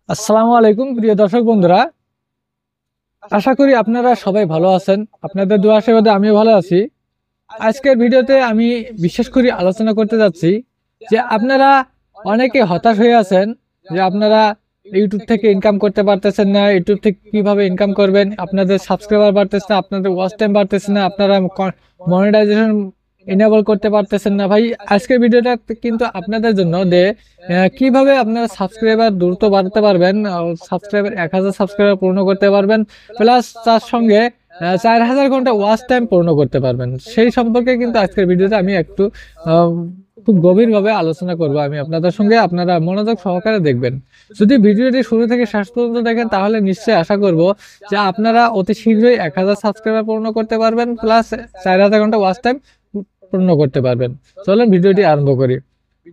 আসসালামু আলাইকুম প্রিয় দর্শক বন্ধুরা, আশা করি আপনারা সবাই ভালো আছেন। আপনাদের দোয়া আশীর্বাদে আমিও ভালো আছি। আজকের ভিডিওতে আমি বিশেষ করে আলোচনা করতে যাচ্ছি যে আপনারা অনেকে হতাশ হয়ে আছেন যে আপনারা ইউটিউব থেকে ইনকাম করতে পারতেছেন না। ইউটিউব থেকে কিভাবে ইনকাম করবেন, আপনাদের সাবস্ক্রাইবার বাড়তেছে না, আপনাদের ওয়াচ টাইম বাড়তেছে না, আপনারা মনিটাইজেশন এনেবল করতে পারতেছেন না। ভাই, আজকের ভিডিওটা কিন্তু আপনাদের জন্য যে কিভাবে আপনারা সাবস্ক্রাইবার দ্রুত বাড়াতে পারবেন, সাবস্ক্রাইবার 1000 সাবস্ক্রাইবার পূর্ণ করতে পারবেন, প্লাস তার সঙ্গে 4000 ঘন্টা ওয়াচ টাইম পূর্ণ করতে পারবেন, সেই সম্পর্কে কিন্তু আজকের ভিডিওতে আমি একটু খুব গভীরভাবে আলোচনা করব আমি আপনাদের সঙ্গে। আপনারা মনোযোগ সহকারে দেখবেন। যদি ভিডিওটি শুরু থেকে শেষ পর্যন্ত দেখেন তাহলে নিশ্চয়ই আশা করব যে আপনারা অতি শীঘ্রই 1000 সাবস্ক্রাইবার পূর্ণ করতে পারবেন, প্লাস 4000 ঘন্টা ওয়াচ টাইম পূর্ণ করতে পারবেন। চলেন ভিডিওটি আরম্ভ করি।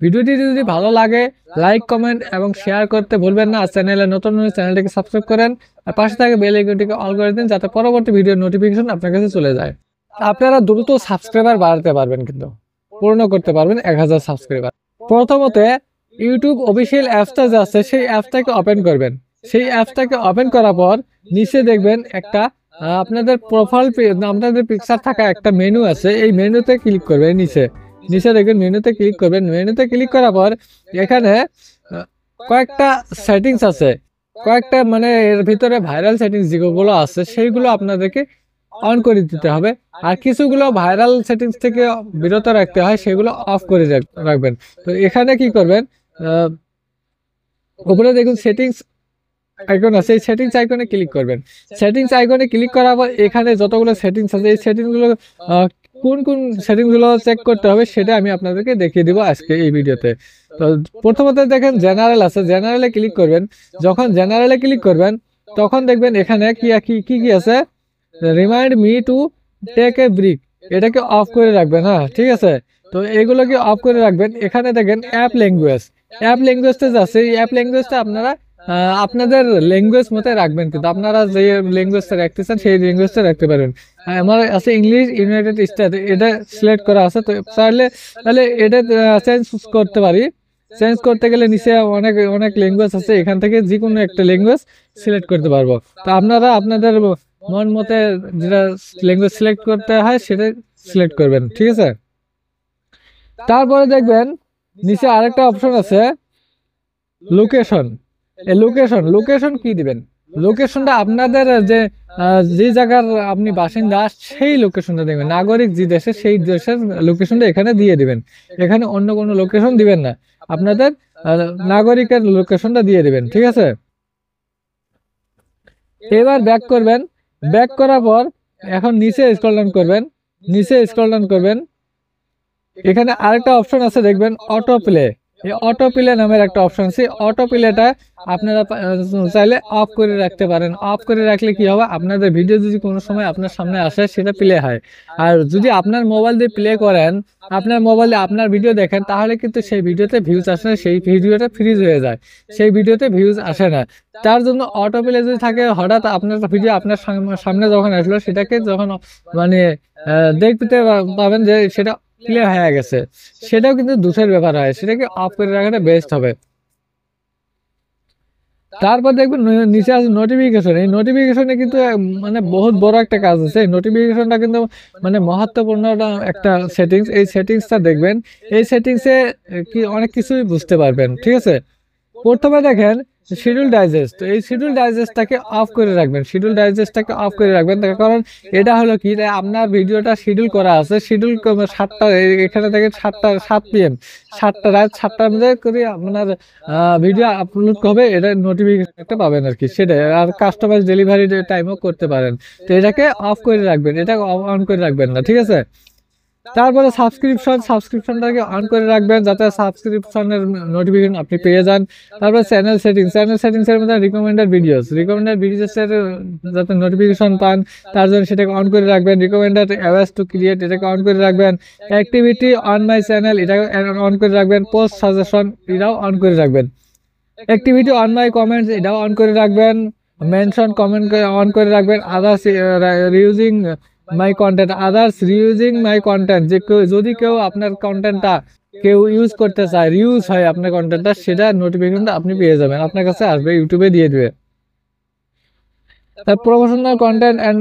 ভিডিওটি যদি ভালো লাগে লাইক, কমেন্ট এবং শেয়ার করতে ভুলবেন না। চ্যানেলে নতুন হলে চ্যানেলটিকে সাবস্ক্রাইব করেন আর পাশে থাকা বেল আইকনটিকে অল করে দিন যাতে পরবর্তী ভিডিওর নোটিফিকেশন আপনার কাছে চলে যায়। আপনারা দ্রুত সাবস্ক্রাইবার বাড়াতে পারবেন, কিন্তু পূর্ণ করতে পারবেন 1000 সাবস্ক্রাইবার। প্রথমত ইউটিউব অফিসিয়াল অ্যাপসটা যে আছে সেই অ্যাপসটাকে ওপেন করবেন। সেই অ্যাপসটাকে ওপেন করার পর নিচে দেখবেন একটা আপনাদের প্রোফাইল, আপনাদের পিকচার থাকা একটা মেনু আছে। এই মেনুতে ক্লিক করবেন। নিচে নিচে দেখবেন মেনুতে ক্লিক করবেন। মেনুতে ক্লিক করার পর এখানে কয়েকটা সেটিংস আছে, কয়েকটা মানে এর ভিতরে ভাইরাল সেটিংস যেগুলো আছে সেইগুলো আপনাদেরকে অন করে দিতে হবে, আর কিছুগুলো ভাইরাল সেটিংস থেকে বিরত রাখতে হয়, সেগুলো অফ করে রাখবেন। তো এখানে কি করবেন, উপরে দেখুন সেটিংস আইকন আছে, এই সেটিংস আইকনে ক্লিক করবেন। সেটিংস আইকনে ক্লিক করার পর এখানে যতগুলো সেটিংস আছে এই সেটিংসগুলো কোন কোন সেটিংসগুলো চেক করতে হবে সেটা আমি আপনাদেরকে দেখিয়ে দিব আজকে এই ভিডিওতে। তো প্রথমত দেখেন জেনারেল আছে, জেনারেলে ক্লিক করবেন। যখন জেনারেলে ক্লিক করবেন তখন দেখবেন এখানে কি কি কি কি আছে, remind me to take a break, এটাকে অফ করে রাখবেন। হ্যাঁ, ঠিক আছে। তো এগুলোকে অফ করে রাখবেন। এখানে দেখেন অ্যাপ ল্যাঙ্গুয়েজ, অ্যাপ ল্যাঙ্গুয়েজটা আছে, এই অ্যাপ ল্যাঙ্গুয়েজটা আপনারা আপনাদের ল্যাঙ্গুয়েজ মতো রাখবেন, কিন্তু আপনারা যে ল্যাঙ্গুয়েজটা রাখতে চান সেই ল্যাঙ্গুয়েজটা রাখতে পারবেন। আমার আছে ইংলিশ ইউনাইটেড স্টেট, এটা সিলেক্ট করা আছে। তো চাইলে তাহলে এটা চেঞ্জ করতে পারি। চেঞ্জ করতে গেলে নিচে অনেক অনেক ল্যাঙ্গুয়েজ আছে, এখান থেকে যে কোনো একটা ল্যাঙ্গুয়েজ সিলেক্ট করতে পারবো। তো আপনারা আপনাদের মন মতে যেটা ল্যাঙ্গুয়েজ সিলেক্ট করতে হয় সেটা সিলেক্ট করবেন, ঠিক আছে। তারপরে দেখবেন নিচে আরেকটা অপশন আছে লোকেশন। এই লোকেশন লোকেশন কি দিবেন, লোকেশনটা আপনাদের যে যে জায়গার আপনি বাসিন্দা সেই লোকেশনটা দেবেন। নাগরিক যে দেশে সেই দেশের লোকেশনটা এখানে দিয়ে দিবেন। এখানে অন্য কোনো লোকেশন দিবেন না, আপনাদের নাগরিকের লোকেশনটা দিয়ে দিবেন, ঠিক আছে। এবার ব্যাক করবেন। ব্যাক করার পর এখন নিচে স্ক্রল ডাউন করবেন। নিচে স্ক্রল ডাউন করবেন, এখানে আরেকটা অপশন আছে দেখবেন অটো প্লে। এই অটো প্লে নামের একটা অপশন আছে, অটো প্লেটা আপনারা চাইলে অফ করে রাখতে পারেন। অফ করে রাখলে কি হবে, আপনাদের ভিডিও যদি কোনো সময় আপনার সামনে আসে সেটা প্লে হয়। আর যদি আপনার মোবাইল দিয়ে প্লে করেন, আপনার মোবাইলে আপনার ভিডিও দেখেন, তাহলে কিন্তু সেই ভিডিওতে ভিউজ আসে না, সেই ভিডিওটা ফ্রিজ হয়ে যায়, সেই ভিডিওতে ভিউজ আসে না। তার জন্য অটো প্লে যদি থাকে, হঠাৎ আপনার ভিডিও আপনার সামনে যখন আসলো সেটাকে যখন মানে দেখতে পাবেন যে সেটা প্লে হয়ে গেছে, সেটাও কিন্তু দুঃখের ব্যাপার হয়, সেটাকে অফ করে রাখাটা বেস্ট হবে। তারপর দেখবেন নিচে আছে নোটিফিকেশন। এই নোটিফিকেশনে কিন্তু মানে বহুত বড় একটা কাজ আছে। এই নোটিফিকেশনটা কিন্তু মানে মহত্বপূর্ণ একটা সেটিংস। এই সেটিংসটা দেখবেন, এই সেটিংসে কি অনেক কিছুই বুঝতে পারবেন, ঠিক আছে। প্রথমে দেখেন শিডিউল ডাইজেস্ট, এই শিডিউল ডাইজেস্টটাকে অফ করে রাখবেন। শিডিউল ডাইজেস্টটাকে অফ করে রাখবেন, তার কারণ এটা হলো কি, আপনার ভিডিওটা শিডিউল করা আছে, শিডিউল 7টা, এখানে দেখেন 7 PM, 7টা রাত 7টার মধ্যে করে আপনার ভিডিও আপলোড হবে, এটা নোটিফিকেশন একটা পাবেন আর কি, সেটাই। আর কাস্টমাইজ ডেলিভারি টাইমও করতে পারেন। তো এটাকে অফ করে রাখবেন, এটা অন করে রাখবেন না, ঠিক আছে। তারপরে সাবস্ক্রিপশনটাকে অন করে রাখবেন যাতে সাবস্ক্রিপশনের নোটিফিকেশন আপনি পেয়ে যান। তারপর চ্যানেল সেটিংসের মধ্যে রিকমেন্ডেড ভিডিওসের যাতে নোটিফিকেশন পান তার জন্য সেটাকে অন করে রাখবেন। রিকমেন্ডেড অ্যাওয়ার্স টু ক্রিয়েট, এটাকে অন করে রাখবেন। অ্যাক্টিভিটি অন মাই চ্যানেল, এটাকে অন করে রাখবেন। পোস্ট সাজেশন, এটাও অন করে রাখবেন। অ্যাক্টিভিটি অন মাই কমেন্টস, এটাও অন করে রাখবেন। মেনশন কমেন্ট অন করে রাখবেন। আদার্স রিউজিং মাই কন্টেন্ট, যে কেউ যদি কেউ আপনার কন্টেন্টটা কেউ ইউজ করতে চায়, রিউজ হয় আপনার কন্টেন্টটা, সেটা নোটিফিকেশনটা আপনি পেয়ে যাবেন, আপনার কাছে আসবে, ইউটিউবে দিয়ে দিবে। তার প্রমোশনাল কন্টেন্ট অ্যান্ড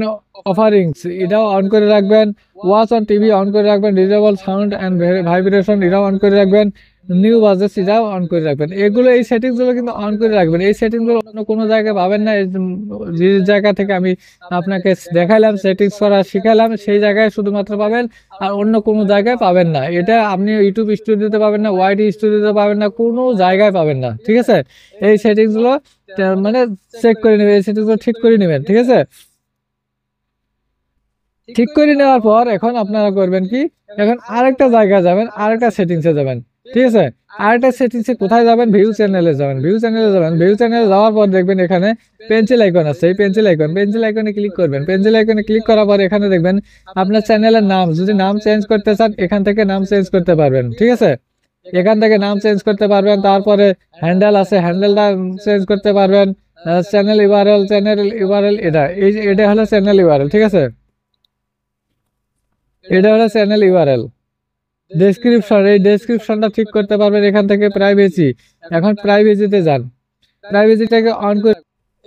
অফারিংস এটাও অন করে রাখবেন। ওয়াচ অন টিভি অন করে রাখবেন। ডিজেবল সাউন্ড অ্যান্ড ভাইব্রেশন এটাও অন করে রাখবেন। নিউ বাজেস এটাও অন করে রাখবেন। এগুলো, এই সেটিংসগুলো কিন্তু অন করে রাখবেন। এই সেটিংসগুলো অন্য কোনো জায়গায় পাবেন না। যে জায়গা থেকে আমি আপনাকে দেখাইলাম, সেটিংস করা শিখালাম, সেই জায়গায় শুধুমাত্র পাবেন, আর অন্য কোনো জায়গায় পাবেন না। এটা আপনি ইউটিউব স্টুডিওতে পাবেন না, ওয়াইটি স্টুডিওতে পাবেন না, কোনো জায়গায় পাবেন না। ঠিক আছে, এই সেটিংসগুলো মানে চেক করে নেবেন, এই সেটিংসগুলো ঠিক করে নেবেন। ঠিক আছে, ঠিক করে নেওয়ার পর এখন আপনারা করবেন কি, এখন আরেকটা জায়গায় যাবেন, আরেকটা সেটিংসে যাবেন। ঠিক আছে, আরেকটা সেটিংসে কোথায় যাবেন, ভিউ চ্যানেলে যাবেন। ভিউ চ্যানেলে যাবেন, ভিউ চ্যানেলে যাওয়ার পর দেখবেন এখানে পেন্সিল আইকন আছে। এই পেন্সিল আইকনে ক্লিক করবেন। পেন্সিল আইকনে ক্লিক করার পর এখানে দেখবেন আপনার চ্যানেলের নাম, যদি নাম চেঞ্জ করতে চান এখান থেকে নাম চেঞ্জ করতে পারবেন। ঠিক আছে, এখান থেকে নাম চেঞ্জ করতে পারবেন। তারপরে হ্যান্ডেল আছে, হ্যান্ডেলটা চেঞ্জ করতে পারবেন। চ্যানেল ইউআরএল এটা হলো চ্যানেল ইউআরএল। ঠিক আছে, এটা হলো চ্যানেল ইউআরএল। ডেসক্রিপশন, এই ডেসক্রিপশনটা ঠিক করতে পারবেন এখান থেকে। প্রাইভেসি, এখন প্রাইভেসিতে যান, প্রাইভেসিটাকে অন করে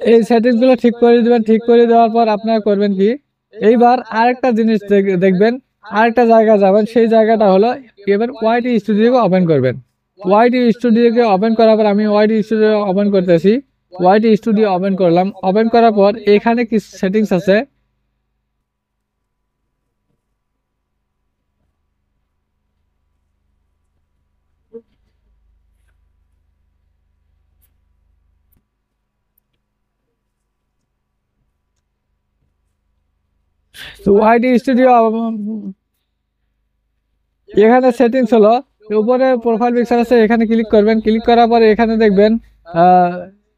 এই সেটিংস গুলো ঠিক করে দিবেন। ঠিক করে দেওয়ার পর আপনারা করবেন কি, এইবার আরেকটা জিনিস দেখবেন, আরেকটা জায়গা যাবেন। সেই জায়গাটা হলো এবার ওয়াইটি স্টুডিওকে ওপেন করবেন। ওয়াইটি স্টুডিওকে ওপেন করার পর আমি ওয়াইটি স্টুডিও ওপেন করতেছি। ওয়াইটি স্টুডিও ওপেন করলাম। ওপেন করার পর এখানে কিছু সেটিংস আছে। তো ওয়াইটি স্টুডিও এখানে সেটিংস হলো উপরে প্রোফাইল পিকচার আছে, এখানে ক্লিক করবেন। ক্লিক করার পরে এখানে দেখবেন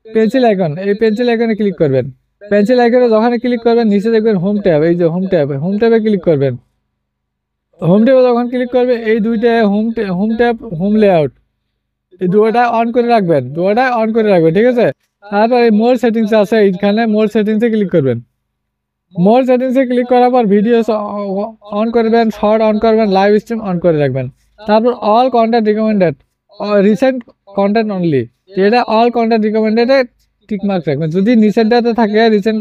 পেন্সিল আইকন, এই পেন্সিল আইকনে ক্লিক করবেন। পেন্সিল আইকনে যখন ক্লিক করবেন নিচে দেখবেন হোম ট্যাব, এই যে হোম ট্যাবে ক্লিক করবেন। হোম ট্যাবে যখন ক্লিক করবে এই দুইটা হোম ট্যাব, হোম লেআউট, এই দুটোটা অন করে রাখবেন, দুটোটা অন করে রাখবেন। ঠিক আছে, তারপর এই মোর সেটিংস আছে, এইখানে মোর সেটিংসে ক্লিক করবেন। মোর সেটিংসে ক্লিক করার পর ভিডিও অন করবেন, শর্ট অন করবেন, লাইভ স্ট্রিম অন করে রাখবেন। তারপর all content recommended, recent content only, এটা অল কন্টেন্ট রিকমেন্ডেডে টিক মার্ক রাখবেন। যদি নিচেরটাতে থাকে রিসেন্ট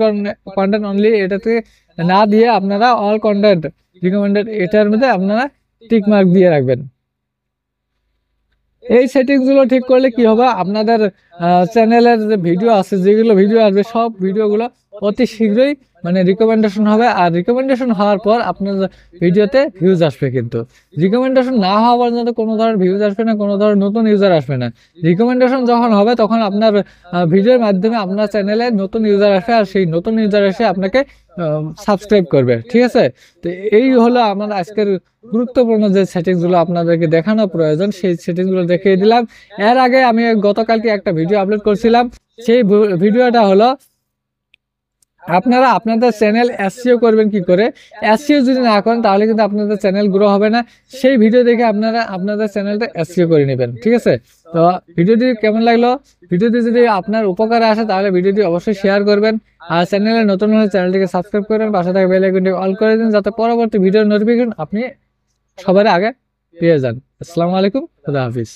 কন্টেন্ট অনলি, এটাতে না দিয়ে আপনারা অল কন্টেন্ট রিকমেন্ডেড এটার মধ্যে আপনারা টিক মার্ক দিয়ে রাখবেন। এই সেটিংস গুলো ঠিক করলে কি হবে, আপনাদের চ্যানেলের যে ভিডিও আছে, যেগুলো ভিডিও আসবে সব ভিডিওগুলো অতি শীঘ্রই মানে রিকমেন্ডেশন হবে। আর রিকমেন্ডেশন হওয়ার পর আপনার ভিডিওতে ভিউজ আসবে। কিন্তু রিকমেন্ডেশন না হওয়া পর্যন্ত কোনো ধরনের ভিউজ আসবে না, কোনো ধরনের নতুন ইউজার আসবে না। রিকমেন্ডেশন যখন হবে তখন আপনার ভিডিওর মাধ্যমে আপনার চ্যানেলে নতুন ইউজার আসবে, আর সেই নতুন ইউজার এসে আপনাকে সাবস্ক্রাইব করবে। ঠিক আছে, তো এই হলো আমার আজকের গুরুত্বপূর্ণ যে সেটিংসগুলো আপনাদেরকে দেখানো প্রয়োজন, সেই সেটিংসগুলো দেখিয়ে দিলাম। এর আগে আমি গতকালকে একটা ভিডিও আপলোড করছিলাম। সেই ভিডিওটা হলো আপনারা আপনাদের চ্যানেল এসইও করবেন কি করে। এসইও যদি না করেন তাহলে কিন্তু আপনাদের চ্যানেল গ্রো হবে না। সেই ভিডিও দেখে আপনারা আপনাদের চ্যানেলটা এসইও করে নেবেন। ঠিক আছে, তো ভিডিওটি কেমন লাগলো, ভিডিওটি যদি আপনার উপকারে আসে তাহলে ভিডিওটি অবশ্যই শেয়ার করবেন। আর চ্যানেলে নতুন হলে চ্যানেলটিকে সাবস্ক্রাইব করবেন, পাশে থাকা বেল আইকনটি অল করে দিন, যাতে পরবর্তী ভিডিওর নোটিফিকেশন আপনি সবার আগে পেয়ে যান। আসসালামু আলাইকুম, খুদা হাফিজ।